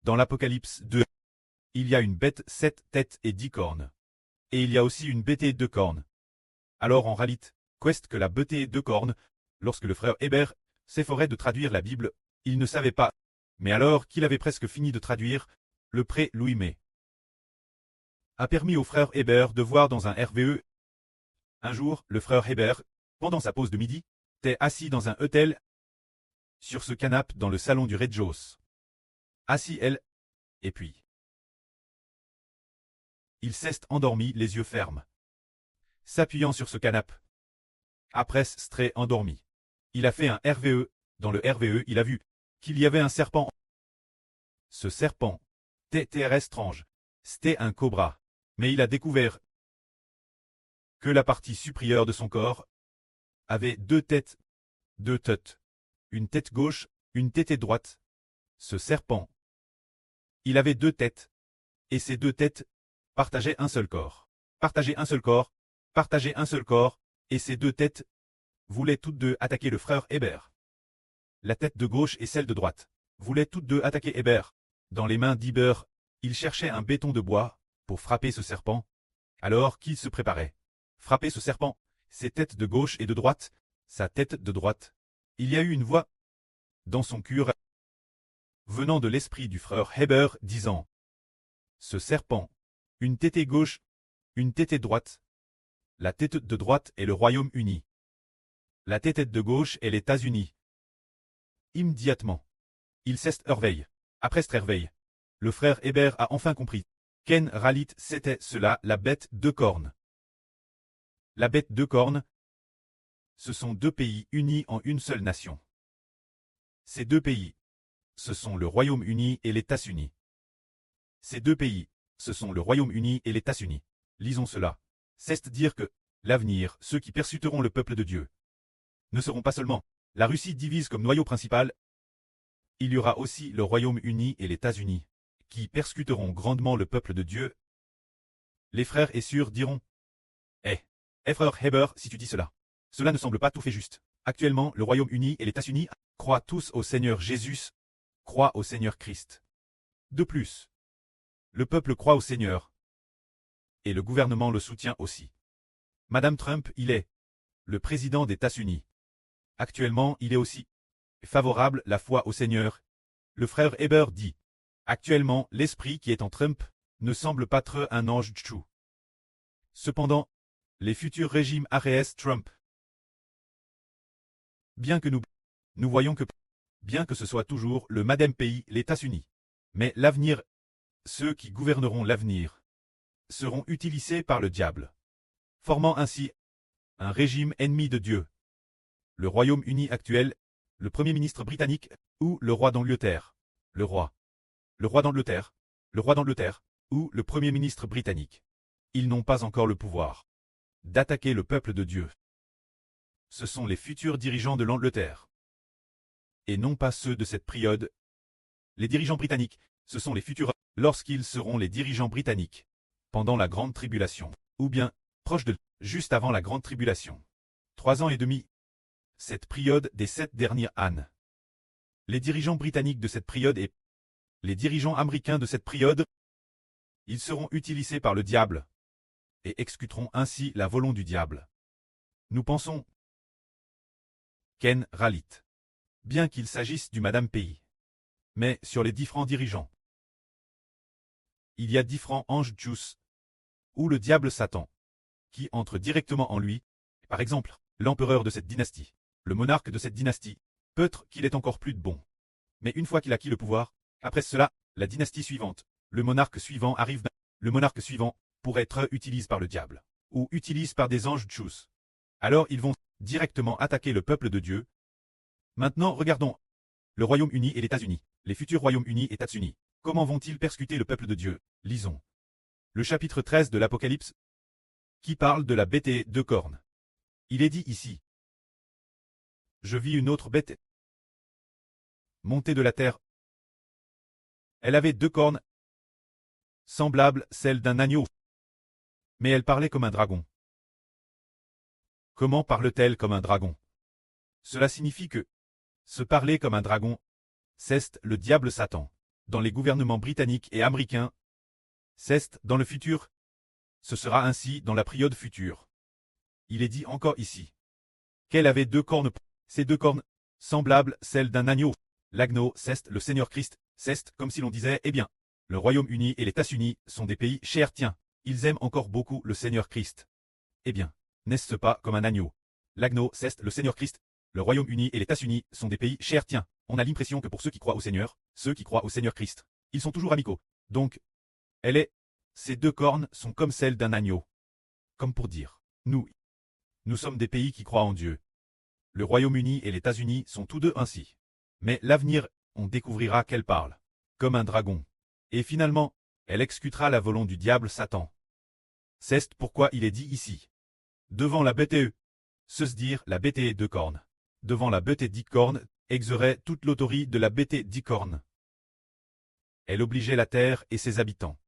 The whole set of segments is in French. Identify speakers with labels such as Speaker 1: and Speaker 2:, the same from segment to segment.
Speaker 1: Dans l'Apocalypse 2, il y a une bête 7 têtes et 10 cornes. Et il y a aussi une bête 2 cornes. Alors en réalité, qu'est-ce que la bête 2 cornes? Lorsque le frère Hébert s'efforait de traduire la Bible, il ne savait pas. Mais alors qu'il avait presque fini de traduire, le prêtre Louis May a permis au frère Hébert de voir dans un RVE. Un jour, le frère Hébert, pendant sa pause de midi, était assis dans un hôtel, sur ce canapé dans le salon du Rez-de-Jauce. Assis elle, et puis il s'est endormi les yeux fermes, s'appuyant sur ce canapé. Après s'être endormi, il a fait un RVE. Dans le RVE, il a vu qu'il y avait un serpent. Ce serpent était étrange. C'était un cobra. Mais il a découvert que la partie supérieure de son corps avait deux têtes. Deux têtes. Une tête gauche, une tête droite. Ce serpent, il avait deux têtes. Et ces deux têtes partageaient un seul corps. Partageaient un seul corps. Partageaient un seul corps. Et ces deux têtes voulaient toutes deux attaquer le frère Hébert. La tête de gauche et celle de droite voulaient toutes deux attaquer Hébert. Dans les mains d'Hébert, il cherchait un bâton de bois pour frapper ce serpent. Alors qu'il se préparait frapper ce serpent, ses têtes de gauche et de droite, sa tête de droite, il y a eu une voix dans son cœur venant de l'esprit du frère Hébert disant: ce serpent, une tête gauche, une tête droite. La tête de droite est le Royaume-Uni. La tête de gauche est les États-Unis. Immédiatement, il s'est réveillé. Après ce réveil, le frère Hébert a enfin compris. Ken Ralit, c'était cela, la bête de cornes. La bête de cornes, ce sont deux pays unis en une seule nation. Ces deux pays, ce sont le Royaume-Uni et les États-Unis. Ces deux pays, ce sont le Royaume-Uni et les États-Unis. Lisons cela. C'est-à-dire que, l'avenir, ceux qui persécuteront le peuple de Dieu, ne seront pas seulement la Russie divise comme noyau principal. Il y aura aussi le Royaume-Uni et les États-Unis, qui persécuteront grandement le peuple de Dieu. Les frères et sœurs diront: frère Hébert, si tu dis cela, cela ne semble pas tout fait juste. Actuellement, le Royaume-Uni et les États-Unis croient tous au Seigneur Jésus, croient au Seigneur Christ. De plus, le peuple croit au Seigneur, et le gouvernement le soutient aussi. Madame Trump, il est le président des États-Unis. Actuellement, il est aussi favorable la foi au Seigneur. Le frère Hébert dit: actuellement, l'esprit qui est en Trump ne semble pas être un ange tchou. Cependant, les futurs régimes ARS Trump, bien que nous voyons que, bien que ce soit toujours le madame pays, les États-Unis, mais l'avenir, ceux qui gouverneront l'avenir, seront utilisés par le diable, formant ainsi un régime ennemi de Dieu. Le Royaume-Uni actuel, le Premier ministre britannique, ou le roi d'Angleterre, le roi d'Angleterre, ou le Premier ministre britannique. Ils n'ont pas encore le pouvoir d'attaquer le peuple de Dieu. Ce sont les futurs dirigeants de l'Angleterre, et non pas ceux de cette période. Les dirigeants britanniques, ce sont les futurs, lorsqu'ils seront les dirigeants britanniques, pendant la grande tribulation, ou bien, proche de, juste avant la grande tribulation. 3 ans et demi. Cette période des 7 dernières années. Les dirigeants britanniques de cette période et les dirigeants américains de cette période, ils seront utilisés par le diable et exécuteront ainsi la volonté du diable. Nous pensons Ken Ralit, bien qu'il s'agisse du madame pays, mais sur les différents dirigeants, il y a différents anges Djous, ou le diable Satan, qui entre directement en lui. Par exemple, l'empereur de cette dynastie, le monarque de cette dynastie, peut-être qu'il est encore plus de bon. Mais une fois qu'il a acquis le pouvoir, après cela, la dynastie suivante, le monarque suivant arrive. Le monarque suivant pourrait être utilisé par le diable, ou utilisé par des anges Djous. Alors ils vont directement attaquer le peuple de Dieu. Maintenant regardons le Royaume-Uni et les États-Unis, les futurs Royaumes-Unis et États-Unis. Comment vont-ils persécuter le peuple de Dieu? Lisons le chapitre 13 de l'Apocalypse, qui parle de la bête de cornes. Il est dit ici: je vis une autre bête monter de la terre. Elle avait 2 cornes, semblables celles d'un agneau. Mais elle parlait comme un dragon. Comment parle-t-elle comme un dragon? Cela signifie que se parler comme un dragon, c'est le diable Satan. dans les gouvernements britanniques et américains. C'est dans le futur. Ce sera ainsi dans la période future. Il est dit encore ici qu'elle avait 2 cornes. Ces 2 cornes, semblables celles d'un agneau. L'agneau, c'est le Seigneur Christ. C'est comme si l'on disait, eh bien, le Royaume-Uni et les États-Unis sont des pays chers, tiens, ils aiment encore beaucoup le Seigneur Christ. Eh bien, n'est-ce pas comme un agneau? L'agneau, c'est le Seigneur Christ. Le Royaume-Uni et les États-Unis sont des pays chers, tiens. On a l'impression que pour ceux qui croient au Seigneur, ceux qui croient au Seigneur Christ, ils sont toujours amicaux. Donc, ces 2 cornes sont comme celles d'un agneau. Comme pour dire, nous sommes des pays qui croient en Dieu. Le Royaume-Uni et les États-Unis sont tous deux ainsi. Mais l'avenir, on découvrira qu'elle parle, comme un dragon. Et finalement, elle exécutera la volonté du diable Satan. C'est pourquoi il est dit ici. Devant la BTE, se dire la BTE 2 cornes. Devant la BTE 10 cornes, exerçait toute l'autorité de la BTE 10 cornes. Elle obligeait la terre et ses habitants.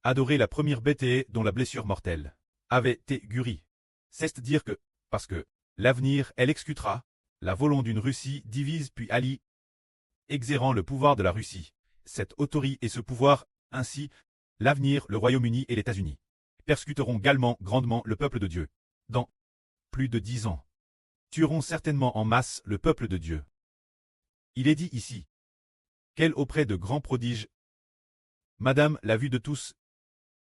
Speaker 1: Adorer la première BTE dont la blessure mortelle avait été guérie. C'est dire que, parce que, l'avenir, elle exécutera la volonté d'une Russie divise puis allie, exerçant le pouvoir de la Russie. Cette autorité et ce pouvoir, ainsi, l'avenir, le Royaume-Uni et les États-Unis, persécuteront également grandement le peuple de Dieu. Dans plus de 10 ans, tueront certainement en masse le peuple de Dieu. Il est dit ici qu'elle auprès de grands prodiges, Madame la vue de tous,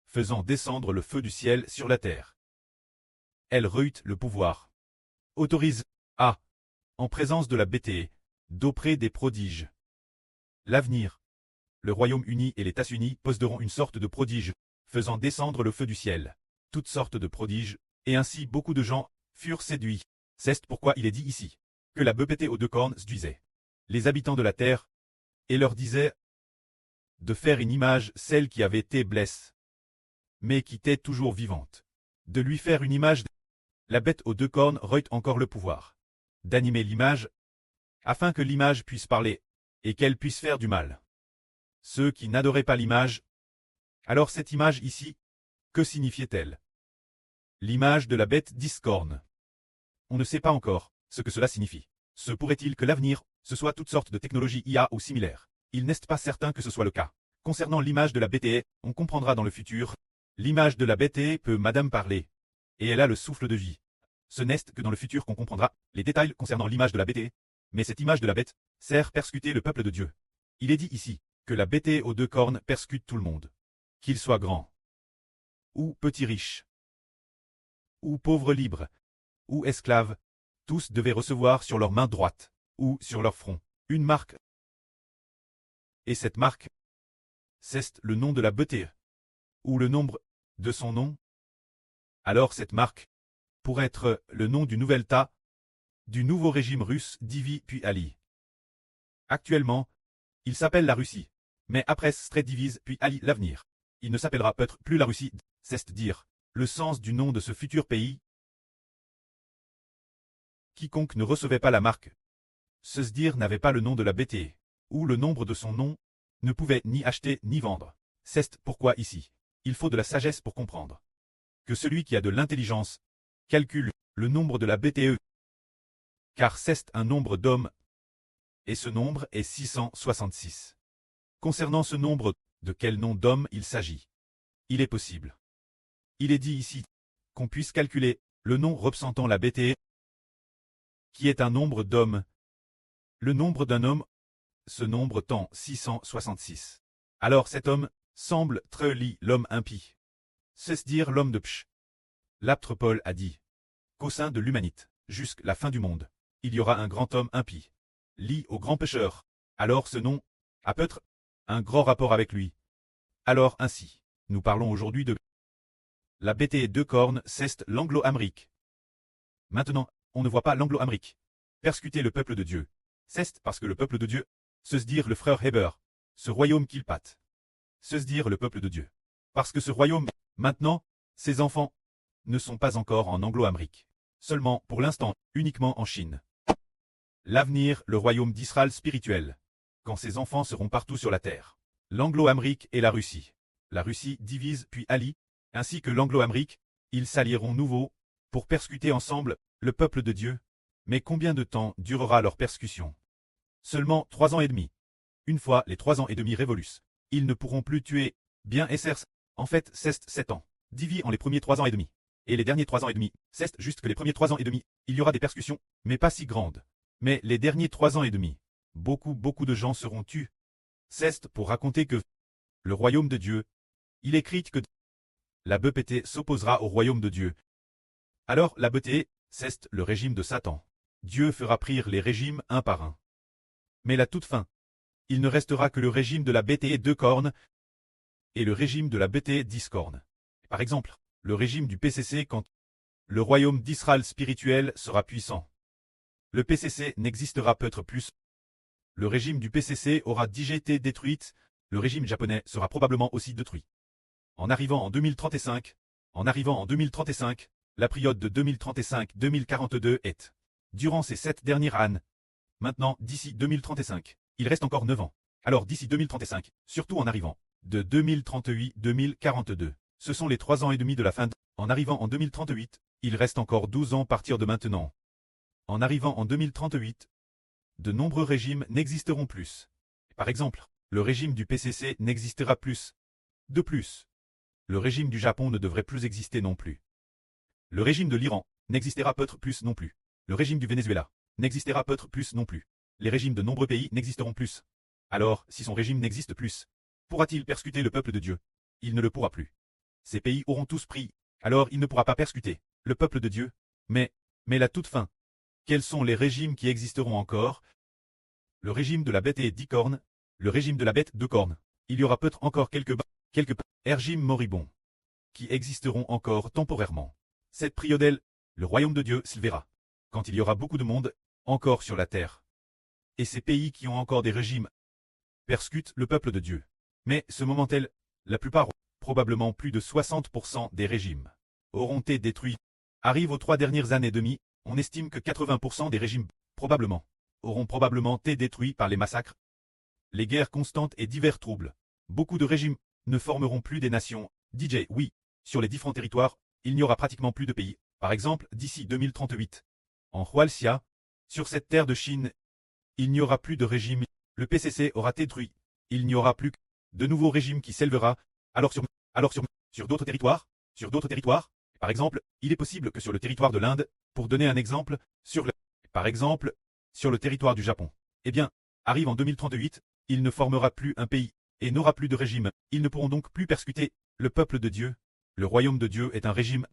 Speaker 1: faisant descendre le feu du ciel sur la terre. Elle reute le pouvoir, autorise, en présence de la BTE, d'auprès des prodiges. L'avenir, le Royaume-Uni et les États-Unis posséderont une sorte de prodige, faisant descendre le feu du ciel. Toutes sortes de prodiges, et ainsi beaucoup de gens furent séduits. C'est pourquoi il est dit ici que la BTE aux 2 cornes séduisait les habitants de la terre, et leur disait de faire une image celle qui avait été blesse, mais qui était toujours vivante. De lui faire une image. La bête aux 2 cornes reute encore le pouvoir d'animer l'image, afin que l'image puisse parler, et qu'elle puisse faire du mal. Ceux qui n'adoraient pas l'image. Alors cette image ici, que signifiait-elle? L'image de la bête 10 cornes. On ne sait pas encore ce que cela signifie. Se pourrait-il que l'avenir, ce soit toutes sortes de technologies IA ou similaires? Il n'est pas certain que ce soit le cas. Concernant l'image de la BTE, on comprendra dans le futur. L'image de la BTE peut madame parler, et elle a le souffle de vie. Ce n'est que dans le futur qu'on comprendra les détails concernant l'image de la BTE. Mais cette image de la bête sert persécuter le peuple de Dieu. Il est dit ici que la BTE aux 2 cornes persécute tout le monde. Qu'il soit grand, ou petit riche, ou pauvre libre, ou esclave, tous devaient recevoir sur leur main droite, ou sur leur front, une marque. Et cette marque, c'est le nom de la BTE, ou le nombre de son nom. Alors cette marque pourrait être le nom du nouvel État, du nouveau régime russe divi puis allié. Actuellement, il s'appelle la Russie, mais après serait divise puis allie l'avenir. Il ne s'appellera peut-être plus la Russie, c'est dire le sens du nom de ce futur pays. Quiconque ne recevait pas la marque, se dire n'avait pas le nom de la BTE, ou le nombre de son nom, ne pouvait ni acheter ni vendre. C'est pourquoi ici, il faut de la sagesse pour comprendre que celui qui a de l'intelligence calcule le nombre de la BTE, car c'est un nombre d'hommes, et ce nombre est 666. Concernant ce nombre, de quel nom d'hommes il s'agit? Il est possible. Il est dit ici qu'on puisse calculer le nom représentant la BTE, qui est un nombre d'hommes. Le nombre d'un homme, ce nombre tend 666. Alors cet homme semble treli l'homme impie. C'est dire l'homme de Psh. L'apôtre Paul a dit qu'au sein de l'humanité, jusqu'à la fin du monde, il y aura un grand homme impie, lié au grand pécheur. Alors ce nom a peut-être un grand rapport avec lui. Alors ainsi, nous parlons aujourd'hui de la BTE 2 cornes, c'est l'anglo-amérique. Maintenant, on ne voit pas l'anglo-amérique persécuter le peuple de Dieu. C'est parce que le peuple de Dieu, se dire le frère Heber, ce royaume qu'il pâte. Se dire le peuple de Dieu. Parce que ce royaume, maintenant, ses enfants, ne sont pas encore en anglo-amérique. Seulement, pour l'instant, uniquement en Chine. L'avenir, le royaume d'Israël spirituel. Quand ses enfants seront partout sur la terre. L'anglo-amérique et la Russie. La Russie divise puis allie, ainsi que l'anglo-amérique, ils s'allieront nouveau, pour persécuter ensemble, le peuple de Dieu. Mais combien de temps durera leur persécution? Seulement 3 ans et demi. Une fois les 3 ans et demi révolus, ils ne pourront plus tuer, bien essers, en fait, cest 7 ans, divis en les premiers 3 ans et demi. Et les derniers 3 ans et demi, c'est juste que les premiers 3 ans et demi, il y aura des percussions, mais pas si grandes. Mais les derniers 3 ans et demi, beaucoup de gens seront tués. C'est pour raconter que le royaume de Dieu, il écrit que la BPT s'opposera au royaume de Dieu. Alors la BPT, c'est le régime de Satan. Dieu fera prier les régimes un par un. Mais la toute fin, il ne restera que le régime de la BT 2 cornes et le régime de la BT 10 cornes. Par exemple, le régime du PCC quand le royaume d'Israël spirituel sera puissant. Le PCC n'existera peut-être plus. Le régime du PCC aura déjà été détruit, le régime japonais sera probablement aussi détruit. En arrivant en 2035, la période de 2035-2042 est. Durant ces 7 dernières années. Maintenant, d'ici 2035, il reste encore 9 ans. Alors d'ici 2035, surtout en arrivant de 2038-2042, ce sont les 3 ans et demi de la fin. En arrivant en 2038, il reste encore 12 ans à partir de maintenant. En arrivant en 2038, de nombreux régimes n'existeront plus. Par exemple, le régime du PCC n'existera plus. De plus, le régime du Japon ne devrait plus exister non plus. Le régime de l'Iran n'existera peut-être plus non plus. Le régime du Venezuela n'existera peut-être plus non plus. Les régimes de nombreux pays n'existeront plus. Alors, si son régime n'existe plus, pourra-t-il persécuter le peuple de Dieu? Il ne le pourra plus. Ces pays auront tous pris, alors il ne pourra pas persécuter le peuple de Dieu. Mais la toute fin. Quels sont les régimes qui existeront encore? Le régime de la bête et 10 cornes, le régime de la bête 2 cornes. Il y aura peut-être encore quelques régimes moribonds qui existeront encore temporairement. Cette période, le royaume de Dieu s'élèvera quand il y aura beaucoup de monde encore sur la terre. Et ces pays qui ont encore des régimes persécutent le peuple de Dieu. Mais ce moment-là, la plupart, probablement plus de 60% des régimes, auront été détruits. Arrive aux 3 dernières années et demie, on estime que 80% des régimes, auront probablement été détruits par les massacres, les guerres constantes et divers troubles. Beaucoup de régimes ne formeront plus des nations. DJ, oui, sur les différents territoires, il n'y aura pratiquement plus de pays. Par exemple, d'ici 2038, en Hualxia, sur cette terre de Chine, il n'y aura plus de régime. Le PCC aura été détruit. Il n'y aura plus que de nouveaux régimes qui s'élèvera. Alors sur d'autres territoires, par exemple, il est possible que sur le territoire de l'Inde, pour donner un exemple, par exemple, sur le territoire du Japon, eh bien, arrive en 2038, il ne formera plus un pays, et n'aura plus de régime. Ils ne pourront donc plus persécuter le peuple de Dieu. Le royaume de Dieu est un régime.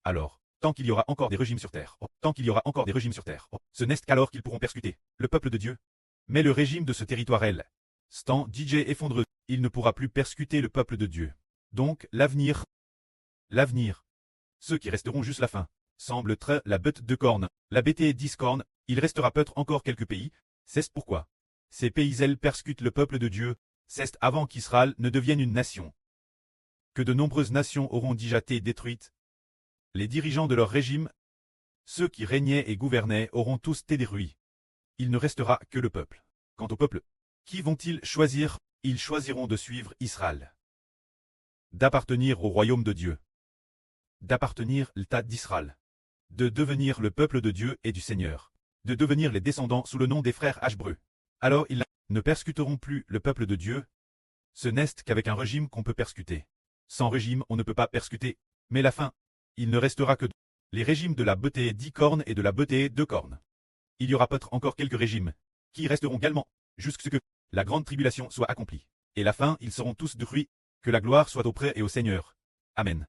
Speaker 1: Alors, tant qu'il y aura encore des régimes sur terre, ce n'est qu'alors qu'ils pourront persécuter le peuple de Dieu. Mais le régime de ce territoire, Stan DJ effondreux, il ne pourra plus persécuter le peuple de Dieu. Donc, l'avenir, ceux qui resteront juste la fin, semble être la bête de cornes, la BT 10 cornes, il restera peut-être encore quelques pays, c'est pourquoi. Ces pays, persécutent le peuple de Dieu, c'est avant qu'Israël ne devienne une nation. Que de nombreuses nations auront déjà été détruites. Les dirigeants de leur régime, ceux qui régnaient et gouvernaient auront tous été détruits. Il ne restera que le peuple. Quant au peuple, qui vont-ils choisir? Ils choisiront de suivre Israël. D'appartenir au royaume de Dieu. D'appartenir l'État d'Israël. De devenir le peuple de Dieu et du Seigneur. De devenir les descendants sous le nom des frères Hébreux. Alors ils ne persécuteront plus le peuple de Dieu. Ce n'est qu'avec un régime qu'on peut persécuter. Sans régime, on ne peut pas persécuter. Mais la fin, il ne restera que les régimes de la BT 10 cornes et de la BT 2 cornes. Il y aura peut-être encore quelques régimes qui resteront également, jusqu'à ce que la grande tribulation soit accomplie. Et la fin, ils seront tous détruits. Que la gloire soit auprès et au Seigneur. Amen.